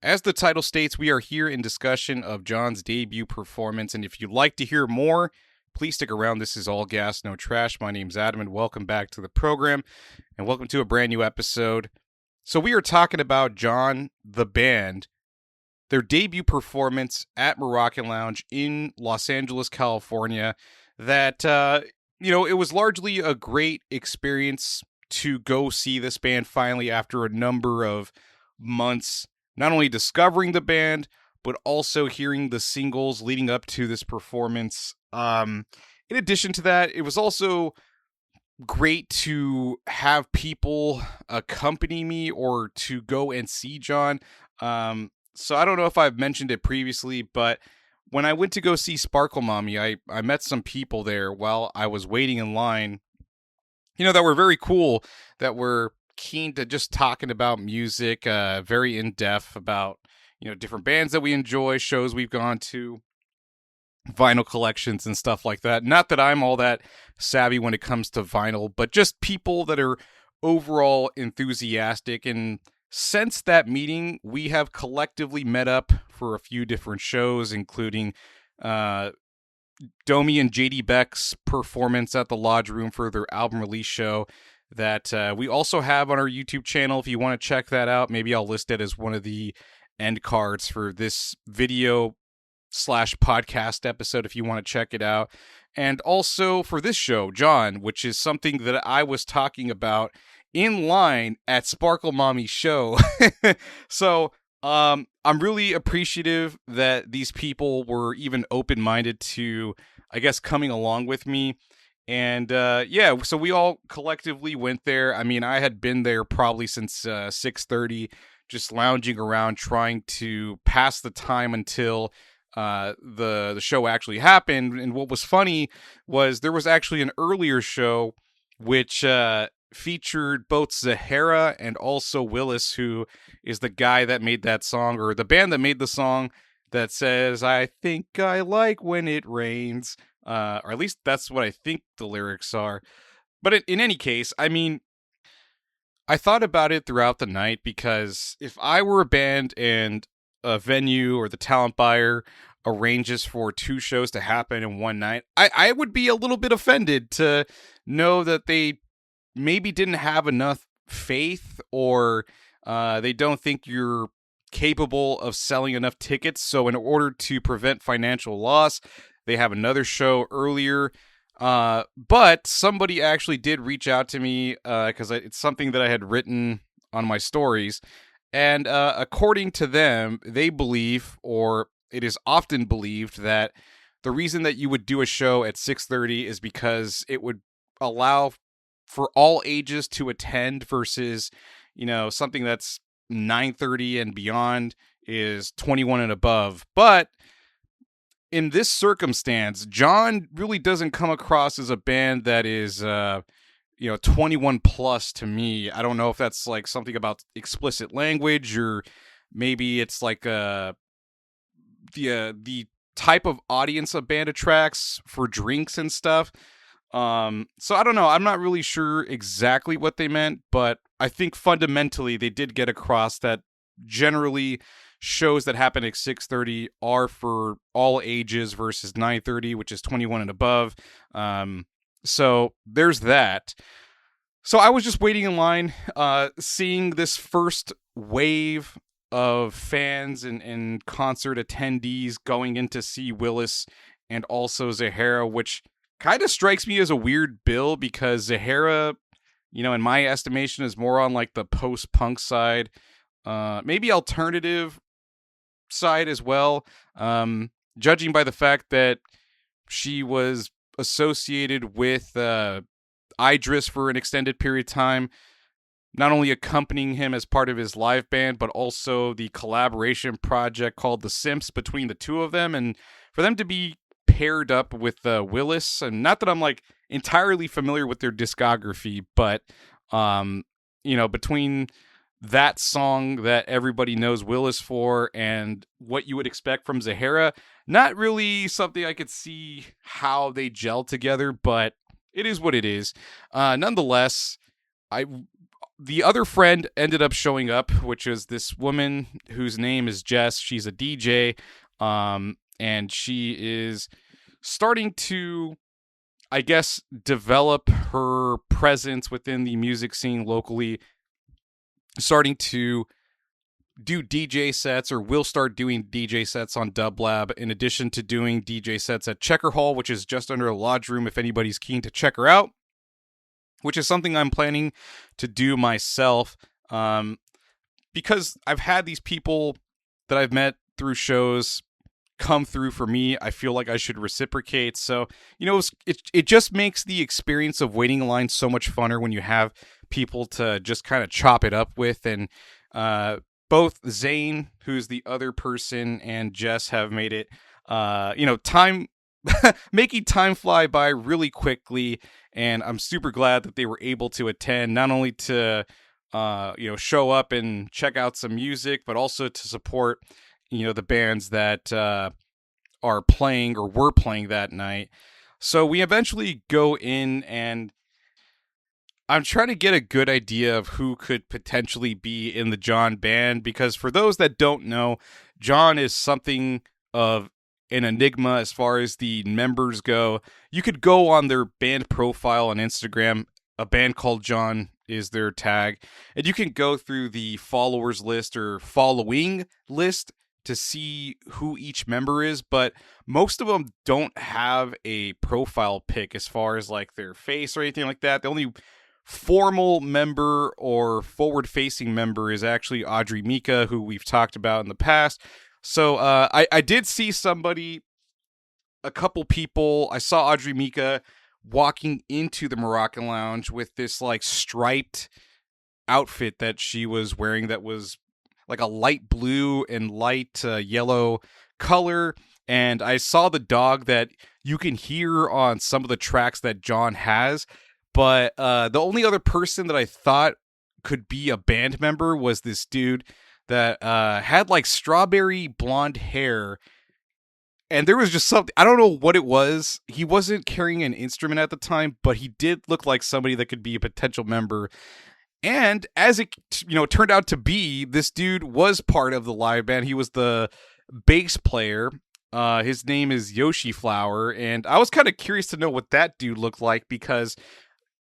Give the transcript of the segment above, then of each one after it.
As the title states, we are here in discussion of John's debut performance, and if you'd like to hear more, please stick around. This is All Gas, No Trash. My name's Adam, and welcome back to the program, and welcome to a brand new episode. So we are talking about John, the band, their debut performance at Moroccan Lounge in Los Angeles, California, that, it was largely a great experience to go see this band finally after a number of months, not only discovering the band, but also hearing the singles leading up to this performance. In addition to that, it was also great to have people accompany me or to go and see John. So I don't know if I've mentioned it previously, but when I went to go see Sparkle Mommy, I met some people there while I was waiting in line, that were very cool, that were keen to just talking about music, very in-depth about, different bands that we enjoy, shows we've gone to, vinyl collections and stuff like that. Not that I'm all that savvy when it comes to vinyl, but just people that are overall enthusiastic. And since that meeting, we have collectively met up for a few different shows, including Domi and JD Beck's performance at the Lodge Room for their album release show that we also have on our YouTube channel. If you want to check that out, maybe I'll list it as one of the end cards for this video / podcast episode if you want to check it out. And also for this show, John, which is something that I was talking about in line at Sparkle Mommy's show. So I'm really appreciative that these people were even open-minded to, I guess, coming along with me. And so we all collectively went there. I mean, I had been there probably since 6:30, just lounging around trying to pass the time until the show actually happened. And what was funny was there was actually an earlier show which featured both Zahara and also Willis, who is the guy that made that song, or the band that made the song that says, "I think I like when it rains." Or at least that's what I think the lyrics are. But in any case, I mean, I thought about it throughout the night, because if I were a band and a venue or the talent buyer arranges for two shows to happen in one night, I would be a little bit offended to know that they maybe didn't have enough faith, or they don't think you're capable of selling enough tickets. So in order to prevent financial loss, they have another show earlier. But somebody actually did reach out to me because it's something that I had written on my stories. And according to them, they believe, or it is often believed, that the reason that you would do a show at 6:30 is because it would allow for all ages to attend versus, something that's 9:30 and beyond is 21 and above. But in this circumstance, John really doesn't come across as a band that is, 21 plus to me. I don't know if that's like something about explicit language, or maybe it's like the type of audience a band attracts for drinks and stuff. So I don't know. I'm not really sure exactly what they meant, but I think fundamentally they did get across that generally shows that happen at 6:30 are for all ages versus 9:30, which is 21 and above. So there's that. So I was just waiting in line, seeing this first wave of fans and concert attendees going in to see Willis and also Zahara, which kind of strikes me as a weird bill, because Zahara, in my estimation, is more on like the post-punk side, maybe alternative side as well, judging by the fact that she was associated with Idris for an extended period of time, not only accompanying him as part of his live band, but also the collaboration project called The Simps between the two of them. And for them to be paired up with Willis, and not that I'm like entirely familiar with their discography, but between that song that everybody knows Willis for and what you would expect from Zahara, not really something I could see how they gel together, but it is what it is. Nonetheless, I the other friend ended up showing up, which is this woman whose name is Jess. She's a DJ, and she is starting to, I guess, develop her presence within the music scene locally, starting to do DJ sets, or will start doing DJ sets on Dub Lab, in addition to doing DJ sets at Checker Hall, which is just under a lodge room if anybody's keen to check her out, which is something I'm planning to do myself, because I've had these people that I've met through shows come through for me. I feel like I should reciprocate. So, it just makes the experience of waiting in line so much funner when you have people to just kind of chop it up with. And both Zane, who's the other person, and Jess have made it, time making time fly by really quickly. And I'm super glad that they were able to attend, not only to show up and check out some music, but also to support the bands that are playing or were playing that night. So we eventually go in, and I'm trying to get a good idea of who could potentially be in the John band, because for those that don't know, John is something of an enigma as far as the members go. You could go on their band profile on Instagram. A band called John is their tag, and you can go through the followers list or following list to see who each member is, but most of them don't have a profile pic as far as like their face or anything like that. The only formal member or forward-facing member is actually Audrey Mika, who we've talked about in the past. So I did see a couple people. I saw Audrey Mika walking into the Moroccan Lounge with this like striped outfit that she was wearing that was like a light blue and light yellow color. And I saw the dog that you can hear on some of the tracks that John has. But the only other person that I thought could be a band member was this dude that had like strawberry blonde hair. And there was just something, I don't know what it was. He wasn't carrying an instrument at the time, but he did look like somebody that could be a potential member. And as it turned out to be, this dude was part of the live band. He was the bass player. His name is Yoshi Flower, and I was kind of curious to know what that dude looked like, because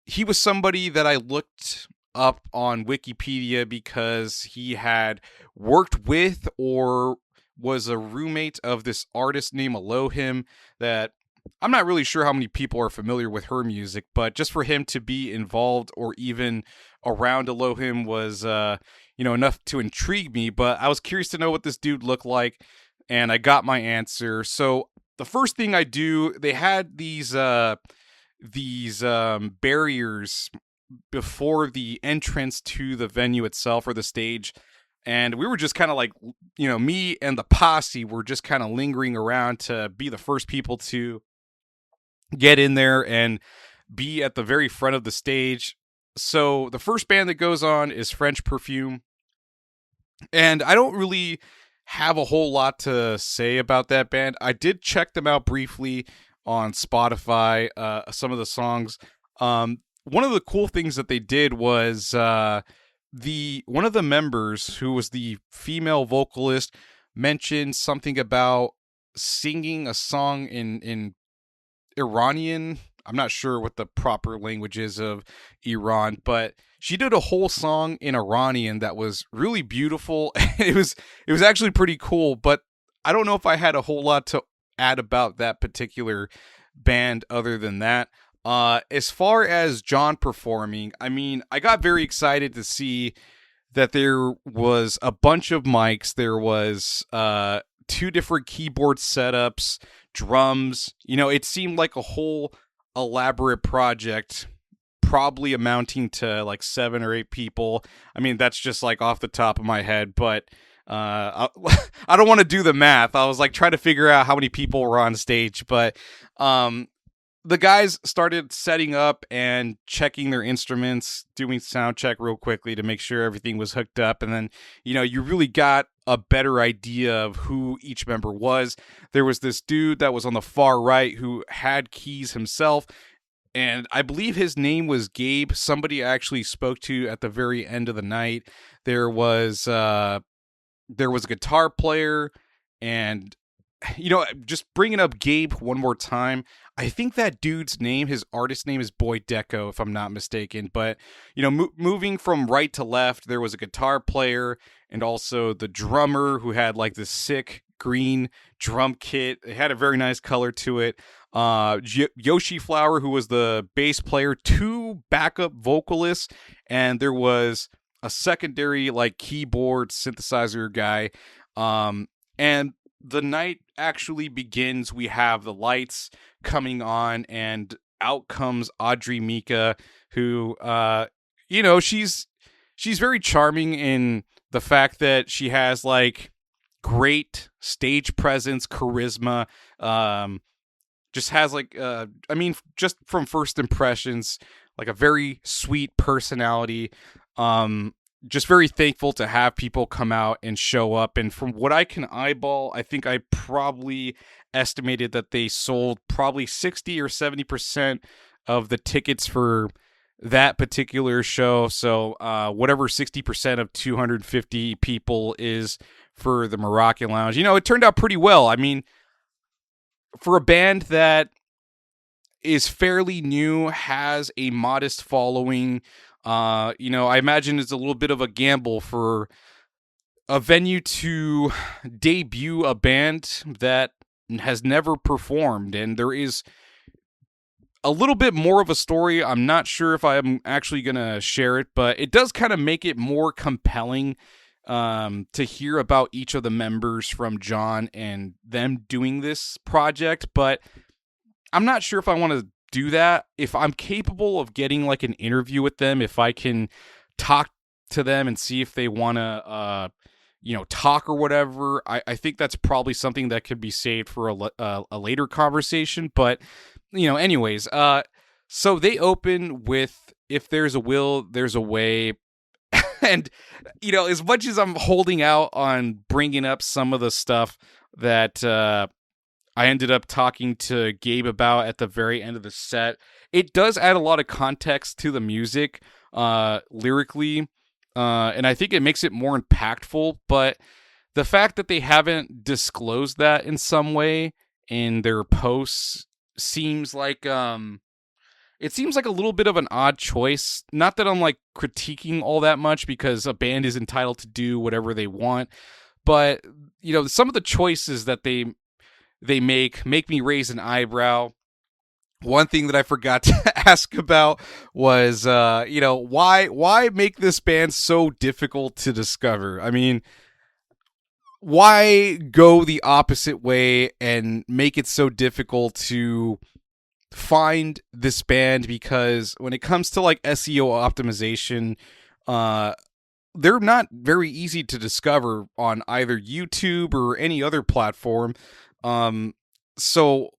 he was somebody that I looked up on Wikipedia because he had worked with or was a roommate of this artist named Elohim that I'm not really sure how many people are familiar with her music, but just for him to be involved or even around Elohim was, enough to intrigue me. But I was curious to know what this dude looked like, and I got my answer. So the first thing I do, they had these barriers before the entrance to the venue itself, or the stage. And we were just kind of like, me and the posse were just kind of lingering around to be the first people to get in there and be at the very front of the stage. So the first band that goes on is French Perfume. And I don't really have a whole lot to say about that band. I did check them out briefly on Spotify, some of the songs. One of the cool things that they did was one of the members, who was the female vocalist, mentioned something about singing a song in Iranian. I'm not sure what the proper language is of Iran, but she did a whole song in Iranian that was really beautiful. It was actually pretty cool, but I don't know if I had a whole lot to add about that particular band other than that. As far as John performing, I mean, I got very excited to see that there was a bunch of mics. There was 2 different keyboard setups, drums. It seemed like a whole elaborate project, probably amounting to like 7 or 8 people. I mean, that's just like off the top of my head, but I don't want to do the math. I was like trying to figure out how many people were on stage, but the guys started setting up and checking their instruments, doing sound check real quickly to make sure everything was hooked up. And then, you really got a better idea of who each member was. There was this dude that was on the far right who had keys himself. and I believe his name was Gabe. Somebody I actually spoke to at the very end of the night. There was there was a guitar player, and just bringing up Gabe one more time. I think that dude's name, his artist name, is Boy Deco, if I'm not mistaken. But moving from right to left, there was a guitar player and also the drummer who had like this sick green drum kit. It had a very nice color to it. Yoshi Flower, who was the bass player, two backup vocalists, and there was a secondary like keyboard synthesizer guy. And the night actually begins. We have the lights coming on, and out comes Audrey Mika, who she's very charming in the fact that she has like great stage presence, charisma. Just has like just from first impressions, like a very sweet personality. Just very thankful to have people come out and show up. And from what I can eyeball, I think I probably estimated that they sold probably 60 or 70% of the tickets for that particular show. So whatever 60% of 250 people is for the Moroccan Lounge, it turned out pretty well. I mean, for a band that is fairly new, has a modest following, I imagine it's a little bit of a gamble for a venue to debut a band that has never performed. And there is a little bit more of a story. I'm not sure if I'm actually going to share it, but it does kind of make it more compelling to hear about each of the members from John and them doing this project. But I'm not sure if I want to do that. If I'm capable of getting like an interview with them, if I can talk to them and see if they want to talk or whatever, I think that's probably something that could be saved for a later conversation. But anyways, so they open with "If There's a Will, There's a Way." And as much as I'm holding out on bringing up some of the stuff that I ended up talking to Gabe about at the very end of the set, it does add a lot of context to the music lyrically, and I think it makes it more impactful. But the fact that they haven't disclosed that in some way in their posts seems like it seems like a little bit of an odd choice. Not that I'm like critiquing all that much, because a band is entitled to do whatever they want, but some of the choices that they make me raise an eyebrow. One thing that I forgot to ask about was why make this band so difficult to discover? I mean, why go the opposite way and make it so difficult to find this band? Because when it comes to like SEO optimization, they're not very easy to discover on either YouTube or any other platform. So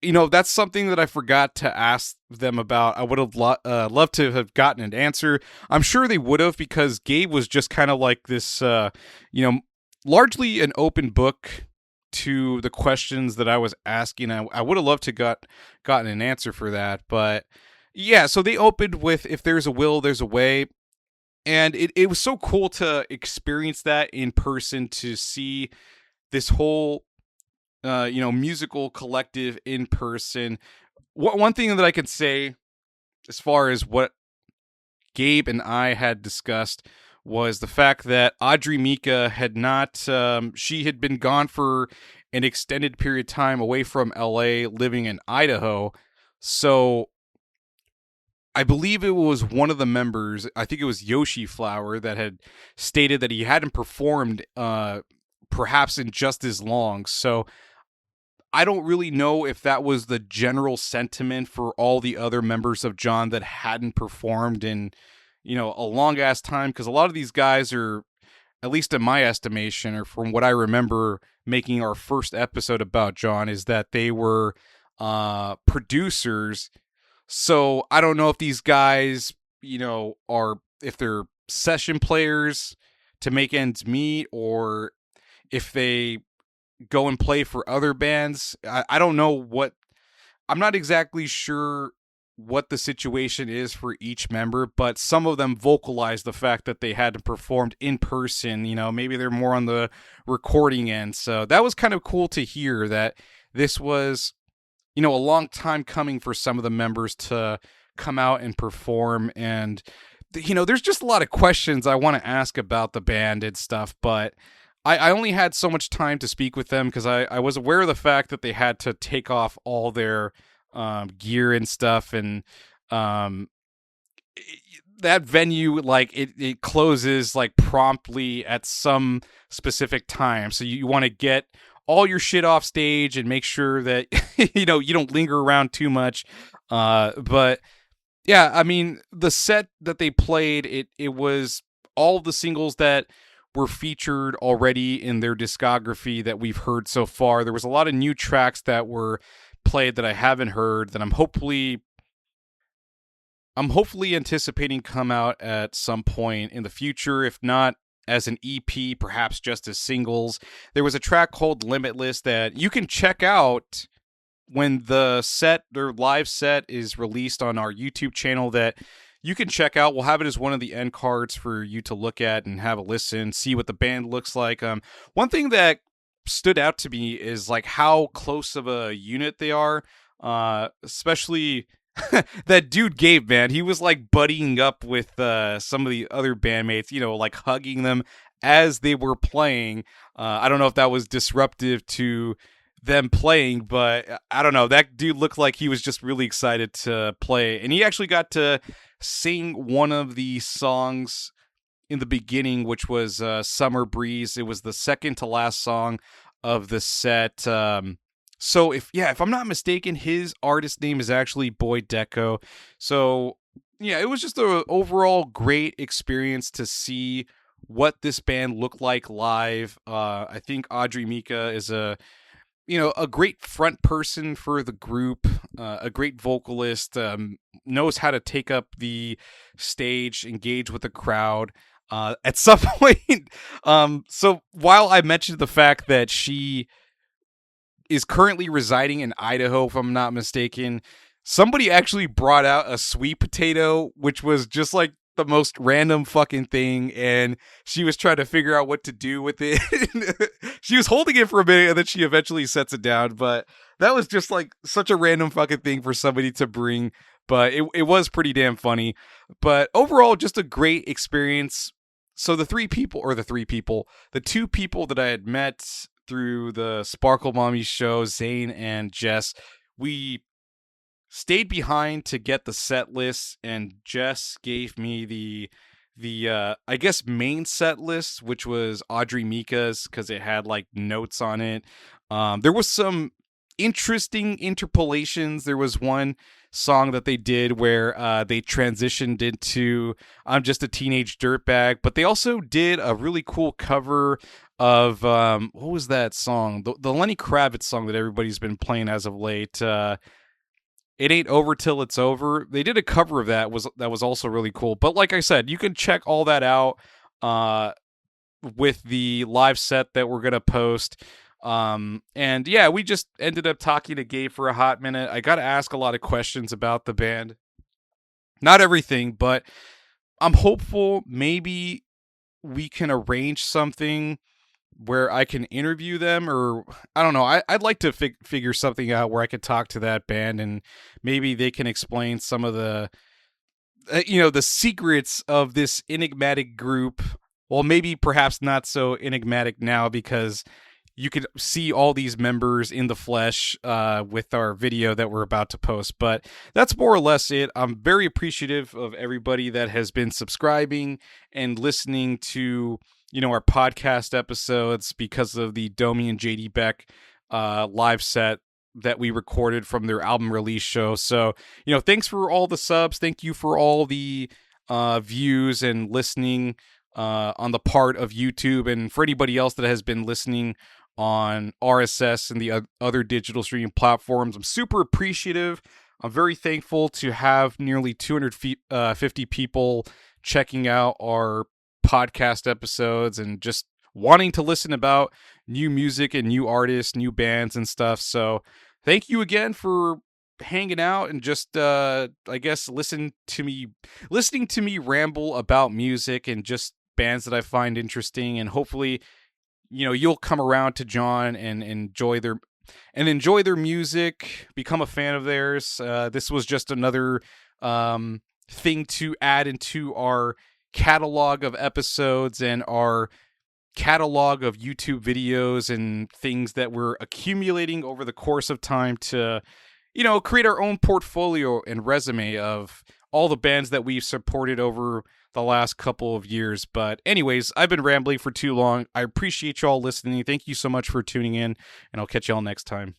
that's something that I forgot to ask them about. I would have loved to have gotten an answer. I'm sure they would have, because Gabe was just kind of like this largely an open book to the questions that I was asking. I would have loved to gotten an answer for that. But yeah, so they opened with "If There's a Will, There's a Way." And it was so cool to experience that in person, to see this whole musical collective in person. One thing that I can say as far as what Gabe and I had discussed was the fact that Audrey Mika had not, she had been gone for an extended period of time away from LA, living in Idaho. So I believe it was one of the members, I think it was Yoshi Flower, that had stated that he hadn't performed perhaps in just as long. So I don't really know if that was the general sentiment for all the other members of John that hadn't performed in a long ass time, because a lot of these guys are, at least in my estimation, or from what I remember making our first episode about John, is that they were producers. So I don't know if these guys, are, if they're session players to make ends meet, or if they go and play for other bands. I don't know what, I'm not exactly sure what the situation is for each member, but some of them vocalize the fact that they had to perform in person. Maybe they're more on the recording end. So that was kind of cool to hear that this was, a long time coming for some of the members to come out and perform. And, there's just a lot of questions I want to ask about the band and stuff, but I only had so much time to speak with them because I was aware of the fact that they had to take off all their gear and stuff, and that venue, like, it closes like promptly at some specific time, so you want to get all your shit off stage and make sure that you don't linger around too much. But yeah, I mean, the set that they played, it was all the singles that were featured already in their discography that we've heard so far. There was a lot of new tracks that were played that I haven't heard that I'm hopefully anticipating come out at some point in the future, if not as an EP, perhaps just as singles. There was a track called Limitless that you can check out when their live set is released on our YouTube channel, that you can check out. We'll have it as one of the end cards for you to look at and have a listen, see what the band looks like. One thing that stood out to me is like how close of a unit they are, especially that dude Gabe, man. He was like buddying up with some of the other bandmates, like hugging them as they were playing. I don't know if that was disruptive to them playing, but I don't know. That dude looked like he was just really excited to play, and he actually got to sing one of the songs in the beginning, which was Summer Breeze. It was the second to last song of the set. So if I'm not mistaken, his artist name is actually Boy Deco. So yeah, it was just an overall great experience to see what this band looked like live. I think Audrey Mika is a great front person for the group, a great vocalist, knows how to take up the stage, engage with the crowd. At some point, so while I mentioned the fact that she is currently residing in Idaho, if I'm not mistaken, somebody actually brought out a sweet potato, which was just like the most random fucking thing, and she was trying to figure out what to do with it. She was holding it for a minute, and then she eventually sets it down, but that was just like such a random fucking thing for somebody to bring, but it was pretty damn funny. But overall, just a great experience. So the two people that I had met through the Sparkle Mommy show, Zane and Jess, we stayed behind to get the set list, and Jess gave me the I guess main set list, which was Audrey Mika's, because it had like notes on it. There was some interesting interpolations. There was one song that they did where they transitioned into I'm Just a Teenage Dirtbag, but they also did a really cool cover of what was that song? The Lenny Kravitz song that everybody's been playing as of late. It Ain't Over Till It's Over. They did a cover of that was also really cool. But like I said, you can check all that out with the live set that we're gonna post. And yeah, we just ended up talking to Gabe for a hot minute. I got to ask a lot of questions about the band. Not everything, but I'm hopeful maybe we can arrange something where I can interview them, or I don't know. I'd like to figure something out where I could talk to that band and maybe they can explain some of the, the secrets of this enigmatic group. Well, maybe perhaps not so enigmatic now because you could see all these members in the flesh with our video that we're about to post. But that's more or less it. I'm very appreciative of everybody that has been subscribing and listening to, our podcast episodes because of the Domi and JD Beck live set that we recorded from their album release show. So, thanks for all the subs. Thank you for all the views and listening on the part of YouTube, and for anybody else that has been listening on RSS and the other digital streaming platforms. I'm super appreciative. I'm very thankful to have nearly 250 people checking out our podcast episodes and just wanting to listen about new music and new artists, new bands and stuff. So thank you again for hanging out and just I guess listening to me ramble about music and just bands that I find interesting, and hopefully you'll come around to John and enjoy their music, become a fan of theirs. This was just another thing to add into our catalog of episodes and our catalog of YouTube videos and things that we're accumulating over the course of time to, create our own portfolio and resume of all the bands that we've supported over the last couple of years. But anyways, I've been rambling for too long. I appreciate y'all listening. Thank you so much for tuning in, and I'll catch y'all next time.